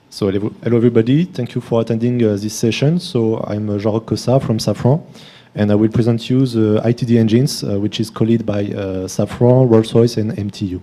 So hello everybody, thank you for attending this session. So I'm Jean-Roch Cossa from Safran, and I will present you the ITD engines, which is co-led by Safran, Rolls-Royce and MTU.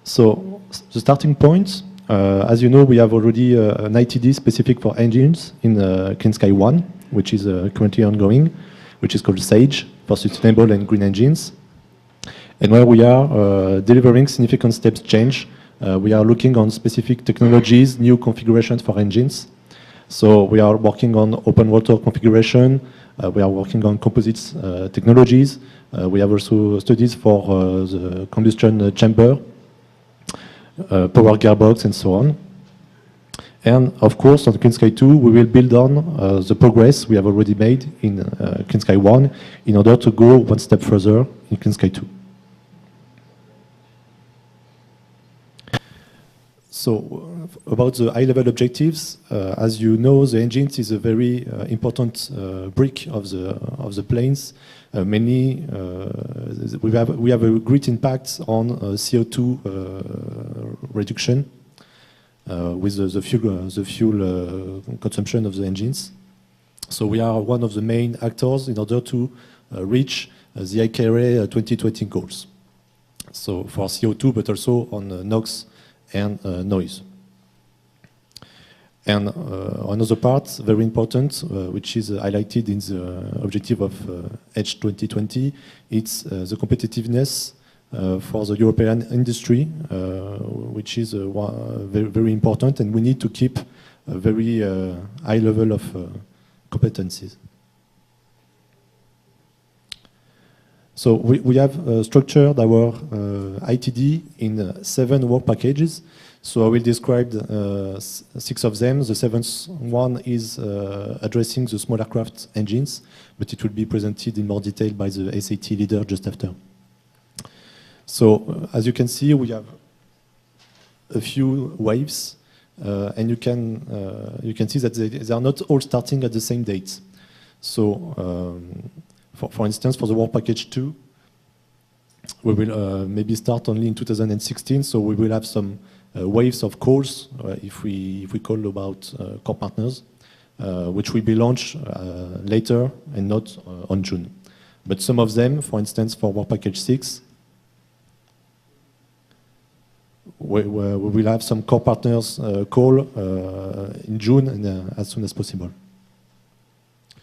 So the starting point, as you know, we have already an ITD specific for engines in Clean Sky 1, which is currently ongoing, which is called SAGE, for sustainable and green engines. And where we are delivering significant steps change, we are looking on specific technologies, new configurations for engines. So we are working on open water configuration, we are working on composites technologies, we have also studies for the combustion chamber, power gearbox and so on. And of course on Clean Sky 2 we will build on the progress we have already made in Clean Sky 1 in order to go one step further in Clean Sky 2. So, about the high-level objectives, as you know, the engines is a very important brick of the planes. We have a great impact on CO2 reduction with the fuel consumption of the engines. So we are one of the main actors in order to reach the IKRA 2020 goals. So for CO2, but also on NOx and noise. And another part, very important, which is highlighted in the objective of Edge 2020, it's the competitiveness for the European industry, which is very, very important, and we need to keep a very high level of competencies. So we have structured our ITD in 7 work packages. So I will describe 6 of them. The 7th one is addressing the small aircraft engines, but it will be presented in more detail by the SAT leader just after. So as you can see, we have a few waves, and you can see that they are not all starting at the same date. So for instance, for the work package 2, we will maybe start only in 2016, so we will have some waves of calls if we call about core partners, which will be launched later and not on June. But some of them, for instance, for work package 6, we will have some core partners call in June and as soon as possible.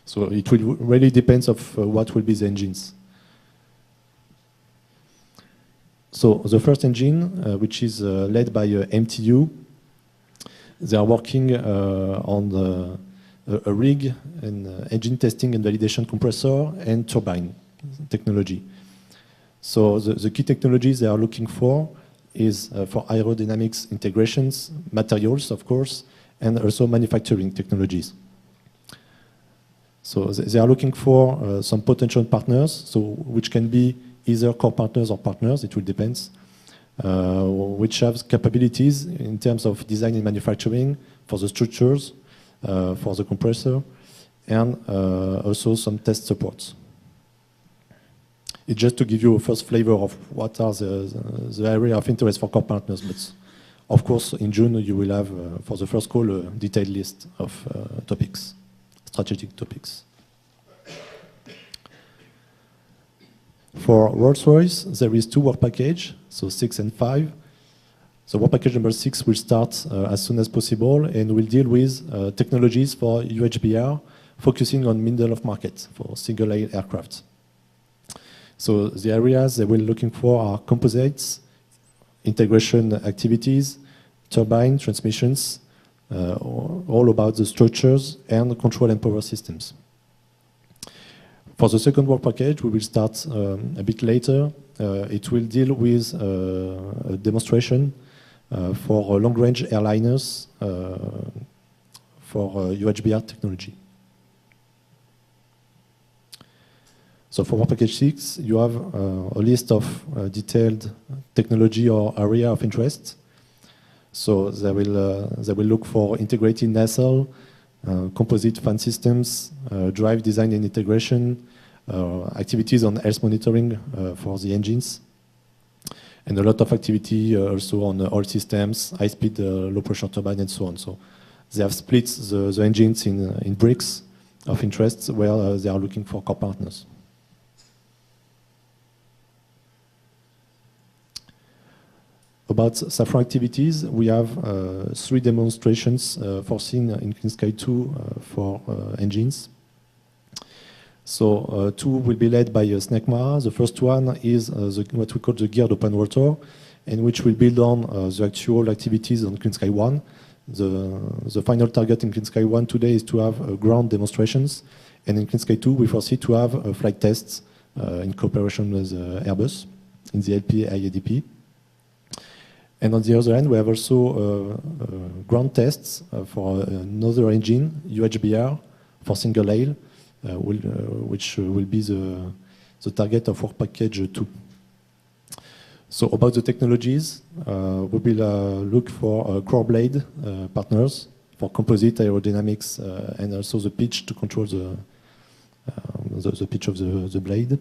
So it will really depends of what will be the engines. So the first engine, which is led by MTU, they are working on a rig and engine testing and validation compressor and turbine technology. So the key technologies they are looking for is for aerodynamics integrations, materials of course, and also manufacturing technologies. So they are looking for some potential partners, so which can be either core partners or partners, it will depend, which have capabilities in terms of design and manufacturing for the structures, for the compressor, and also some test supports. It's just to give you a first flavor of what are the area of interest for core partners, but of course in June you will have, for the first call, a detailed list of topics. Strategic topics. For Rolls-Royce, there is 2 work packages, so 6 and 5. So work package number 6 will start as soon as possible and will deal with technologies for UHBR, focusing on middle of market for single-aisle aircraft. So the areas they will looking for are composites, integration activities, turbine, transmissions, all about the structures and control and power systems. For the second work package, we will start a bit later. It will deal with a demonstration for long-range airliners for UHBR technology. So for work package 6, you have a list of detailed technology or area of interest. So they will look for integrated nacelle, composite fan systems, drive design and integration, activities on health monitoring for the engines, And a lot of activity also on oil systems, high-speed, low-pressure turbine, and so on. So they have split the engines in bricks of interest where they are looking for core partners. About Safran activities, we have 3 demonstrations foreseen in Clean Sky 2 for engines. So 2 will be led by SNECMA. The first one is what we call the geared open water, and which will build on the actual activities on Clean Sky 1. The final target in Clean Sky 1 today is to have ground demonstrations, and in Clean Sky 2 we foresee to have flight tests in cooperation with Airbus in the LP-IADP. And on the other hand, we have also ground tests for another engine, UHBR, for single aisle, which will be the target of work package 2. So about the technologies, we will look for core blade partners for composite aerodynamics and also the pitch to control the pitch of the blade.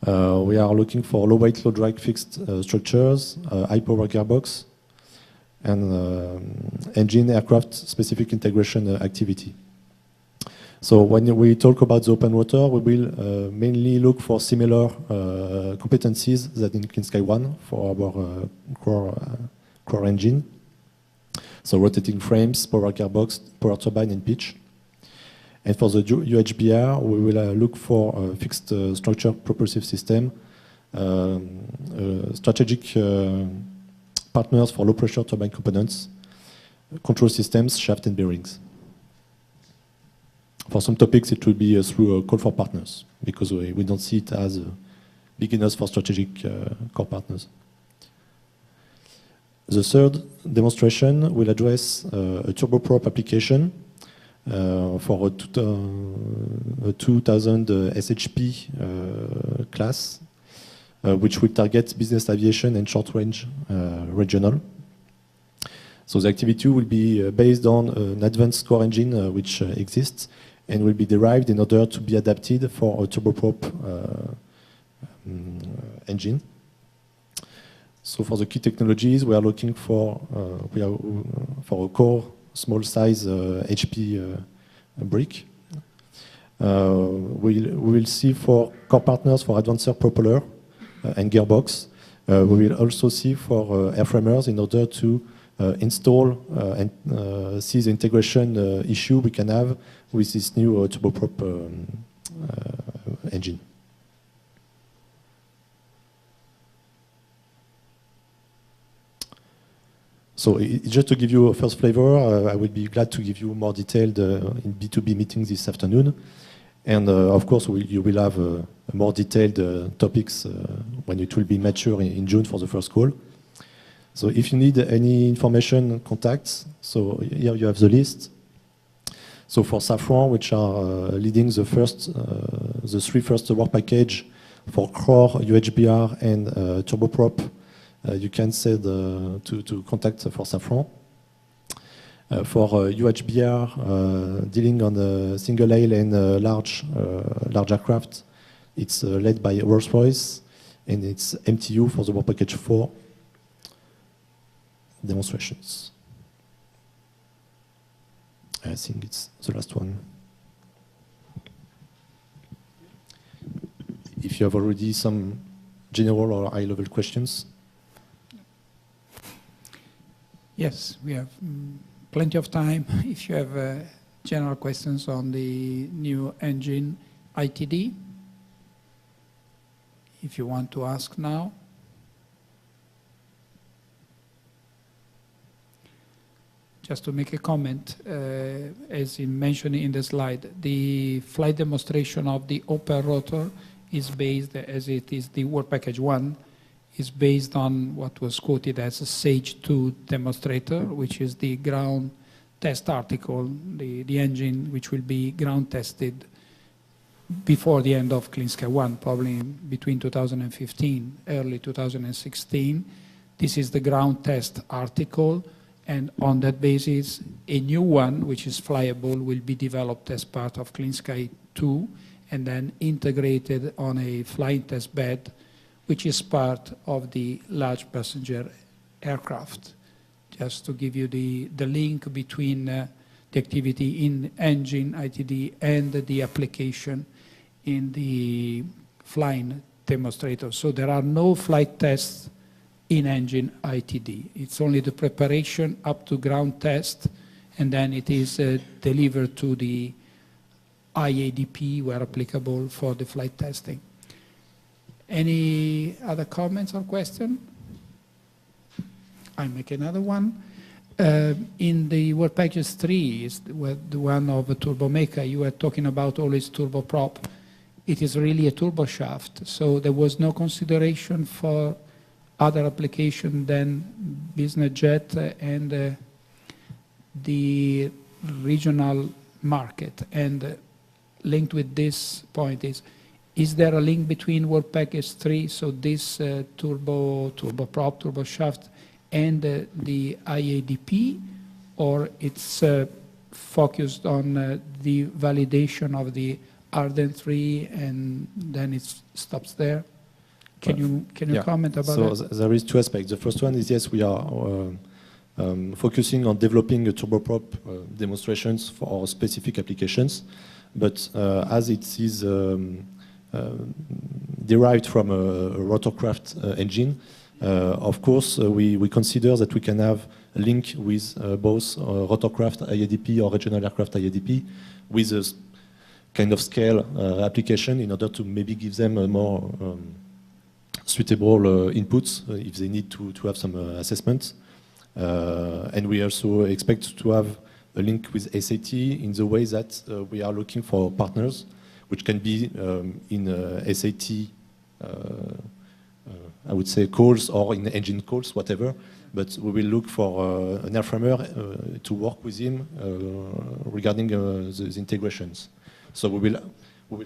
We are looking for low weight, low drag fixed structures, high power gearbox, and engine aircraft specific integration activity. So when we talk about the open water, we will mainly look for similar competencies that in Clean Sky 1 for our core engine. So rotating frames, power gearbox, power turbine, and pitch. And for the UHBR, we will look for a fixed structure propulsive system, strategic partners for low pressure turbine components, control systems, shaft and bearings. For some topics, it will be through a call for partners, because we don't see it as beginners for strategic core partners. The third demonstration will address a turboprop application for a 2000 SHP class, which will target business aviation and short-range regional. So the activity will be based on an advanced core engine which exists and will be derived in order to be adapted for a turboprop engine. So for the key technologies, we are looking for a core small size HP brick. We will see for core partners for advanced propeller and gearbox. We will also see for airframers in order to install and see the integration issue we can have with this new turboprop engine. So just to give you a first flavor, I will be glad to give you more detailed in B2B meetings this afternoon. And of course, you will have more detailed topics when it will be mature in June for the first call. So if you need any information, contacts. So here you have the list. So for Safran, which are leading the 3 first work package for core, UHBR, and turboprop, you can say to contact for Safran. For UHBR, dealing on a single aisle and large aircraft, it's led by Rolls-Royce, and it's MTU for the work package 4 demonstrations. I think it's the last one. If you have already some general or high-level questions. Yes, we have plenty of time. If you have general questions on the new engine ITD, if you want to ask now. Just to make a comment, as you mentioned in the slide, the flight demonstration of the open rotor is based, as it is the work package 1, is based on what was quoted as a SAGE 2 demonstrator, which is the ground test article, the engine which will be ground tested before the end of Clean Sky 1, probably between 2015, early 2016. This is the ground test article, and on that basis, a new one, which is flyable, will be developed as part of Clean Sky 2, and then integrated on a flying test bed which is part of the large passenger aircraft. Just to give you the link between the activity in engine ITD and the application in the flying demonstrator. So there are no flight tests in engine ITD. It's only the preparation up to ground test, and then it is delivered to the IADP where applicable for the flight testing. Any other comments or questions? I'll make another one. In the work package 3, is the one of a turbomeca, you were talking about always turboprop. It is really a turboshaft, so there was no consideration for other application than business jet and the regional market. And linked with this point is there a link between work package 3, so this turboprop, turboshaft, and the IADP, or it's focused on the validation of the Arden 3 and then it stops there? Can you comment about that? So there is two aspects. The first one is, yes, we are focusing on developing a turboprop demonstrations for our specific applications, but as it is derived from a rotorcraft engine, of course, we consider that we can have a link with both rotorcraft IADP or regional aircraft IADP with a kind of scale application in order to maybe give them a more suitable inputs if they need to have some assessments. And we also expect to have a link with SAT in the way that we are looking for partners, which can be in SAT I would say calls or in engine calls, whatever. But we will look for an airframer to work with him regarding the integrations. So we will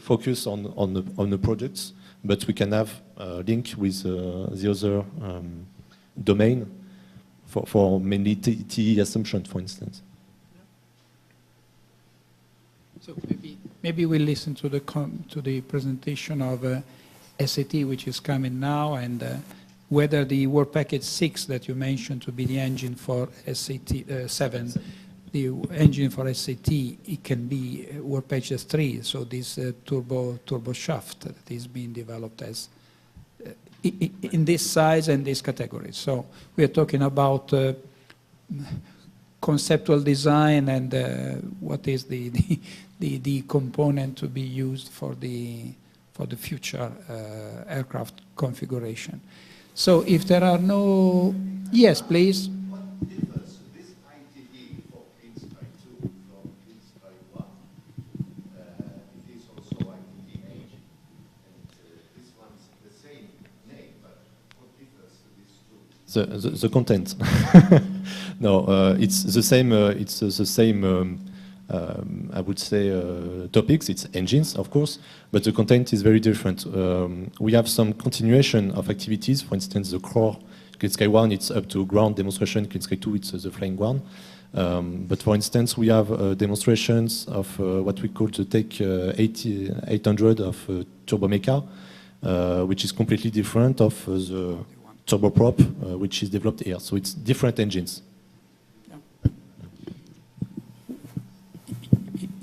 focus on the projects, but we can have a link with the other domain for mainly TE assumption, for instance. So maybe we'll listen to the presentation of SAT, which is coming now, and whether the work package 6 that you mentioned to be the engine for SAT 7, the engine for SAT, it can be work package 3, so this turbo shaft that is being developed as in this size and this category. So we are talking about conceptual design and what is the component to be used for the future aircraft configuration. So if there are no... Yes, please. What differs this ITD for Clean Sky 2 from Clean Sky 1? It is also ITD engine, and this one's the same name, but what differs these two? The content. No, it's the same. It's the same. I would say topics. It's engines, of course, but the content is very different. We have some continuation of activities. For instance, the core Clean Sky 1, it's up to ground demonstration. Clean Sky 2, it's the flying one. But for instance, we have demonstrations of what we call the Take 800 of Turbomeca, which is completely different of the turboprop, which is developed here. So it's different engines.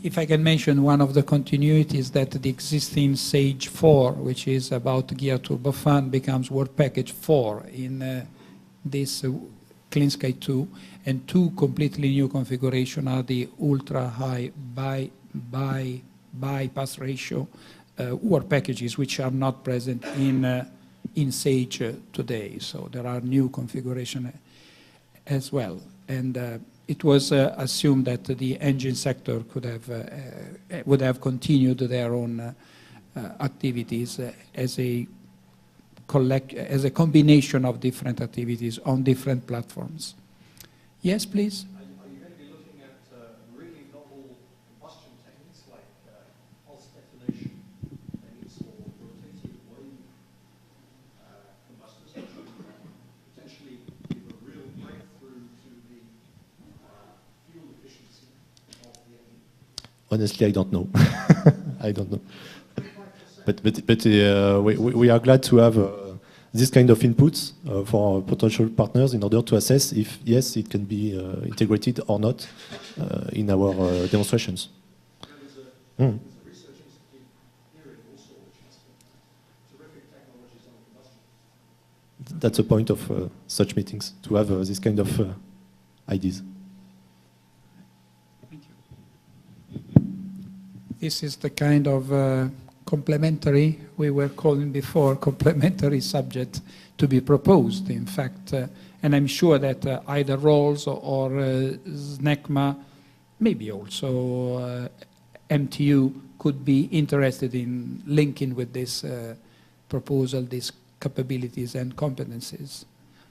If I can mention one of the continuities, that the existing Sage 4, which is about gear turbofan, becomes work package 4 in this Clean Sky 2, and two completely new configurations are the ultra-high bypass ratio work packages, which are not present in Sage today. So there are new configurations as well. And it was assumed that the engine sector would have continued their own activities as a combination of different activities on different platforms. Yes, please. Are you going to be looking at really novel combustion techniques like pulse detonation techniques or rotating wave combustors, which would potentially give a real breakthrough to the fuel efficiency of the engine? Honestly, I don't know. I don't know. But we are glad to have this kind of inputs for potential partners in order to assess if, yes, it can be integrated or not in our demonstrations. There's a research institute here in Warsaw which has terrific technologies on combustion. That's the point of such meetings, to have this kind of ideas. Thank you. This is the kind of complementary, we were calling before, complementary subject to be proposed, in fact. And I'm sure that either Rolls or SNECMA, maybe also MTU, could be interested in linking with this proposal, these capabilities and competencies.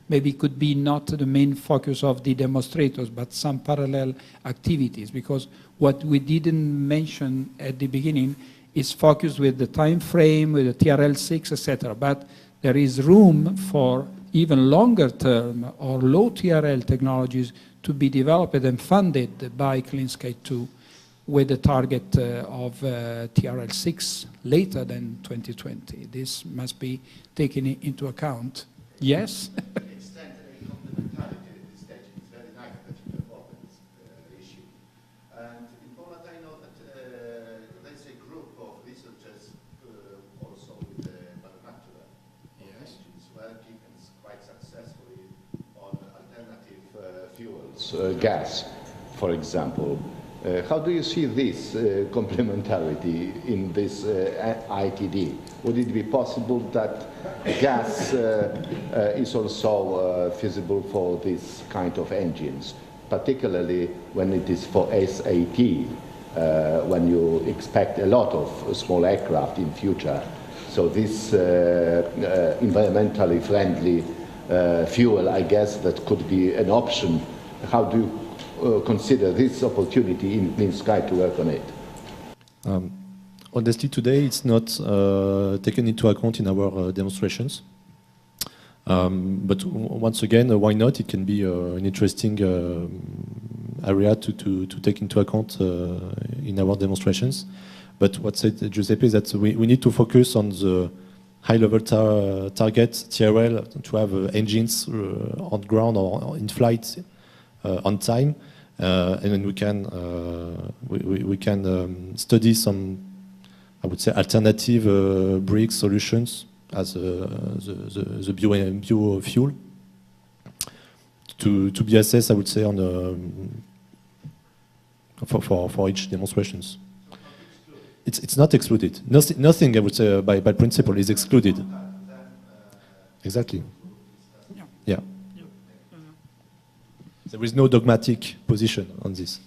Maybe it could be not the main focus of the demonstrators, but some parallel activities, because what we didn't mention at the beginning is focused with the time frame, with the TRL6, etc. But there is room for even longer term or low TRL technologies to be developed and funded by Clean Sky 2 with the target of TRL6 later than 2020. This must be taken into account. Yes? Extend a complementarity at this stage. It's very nice that you have opened this issue. And in Poland, I know that there's a group of researchers also with the manufacturer of engines working and quite successfully on alternative fuels, gas, for example. How do you see this complementarity in this ITD? Would it be possible that gas is also feasible for this kind of engines, particularly when it is for SAT, when you expect a lot of small aircraft in future? So this environmentally friendly fuel, I guess, that could be an option. How do you consider this opportunity in Clean Sky to work on it? Honestly, today it's not taken into account in our demonstrations. But once again, why not? It can be an interesting area to take into account in our demonstrations. But what said Giuseppe is that we need to focus on the high-level target TRL to have engines on ground or in flight on time, and then we can study some, I would say, alternative brick solutions as the biofuel to be assessed, I would say, on for each demonstrations. It's not excluded. Nothing I would say by principle is excluded. Exactly. Yeah. There is no dogmatic position on this.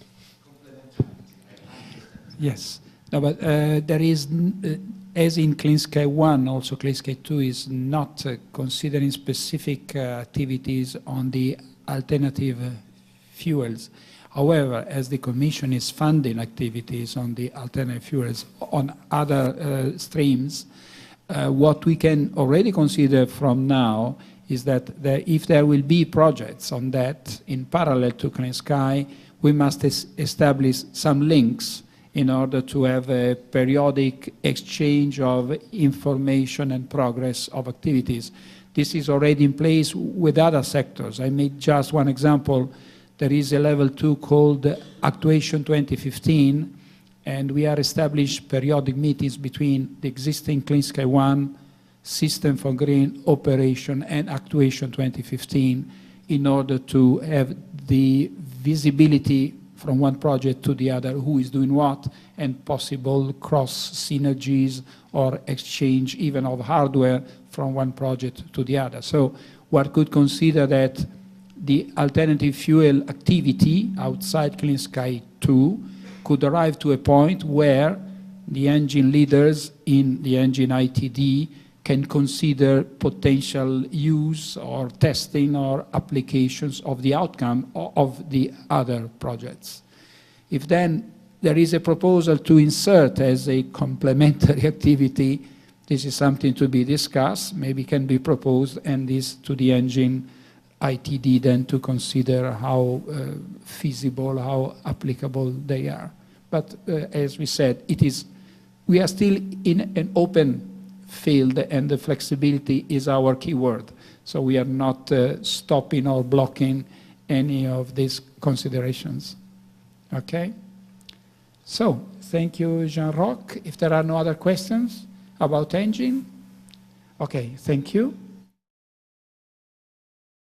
Yes. No, but there is, as in Clean Sky 1, also Clean Sky 2 is not considering specific activities on the alternative fuels. However, as the Commission is funding activities on the alternative fuels on other streams, what we can already consider from now is that if there will be projects on that in parallel to Clean Sky, we must establish some links in order to have a periodic exchange of information and progress of activities. This is already in place with other sectors. I made just one example. There is a level 2 called Actuation 2015, and we are established periodic meetings between the existing Clean Sky 1, System for Green Operation, and Actuation 2015 in order to have the visibility from one project to the other, who is doing what, and possible cross synergies or exchange even of hardware from one project to the other. So one could consider that the alternative fuel activity outside Clean Sky 2 could arrive to a point where the engine leaders in the engine ITD can consider potential use or testing or applications of the outcome of the other projects. If then there is a proposal to insert as a complementary activity, this is something to be discussed, maybe can be proposed, and this to the engine ITD then to consider how feasible, how applicable they are. But as we said, we are still in an open field, and the flexibility is our keyword. So we are not stopping or blocking any of these considerations. Okay? So, thank you, Jean-Roch. If there are no other questions about engine, okay, thank you.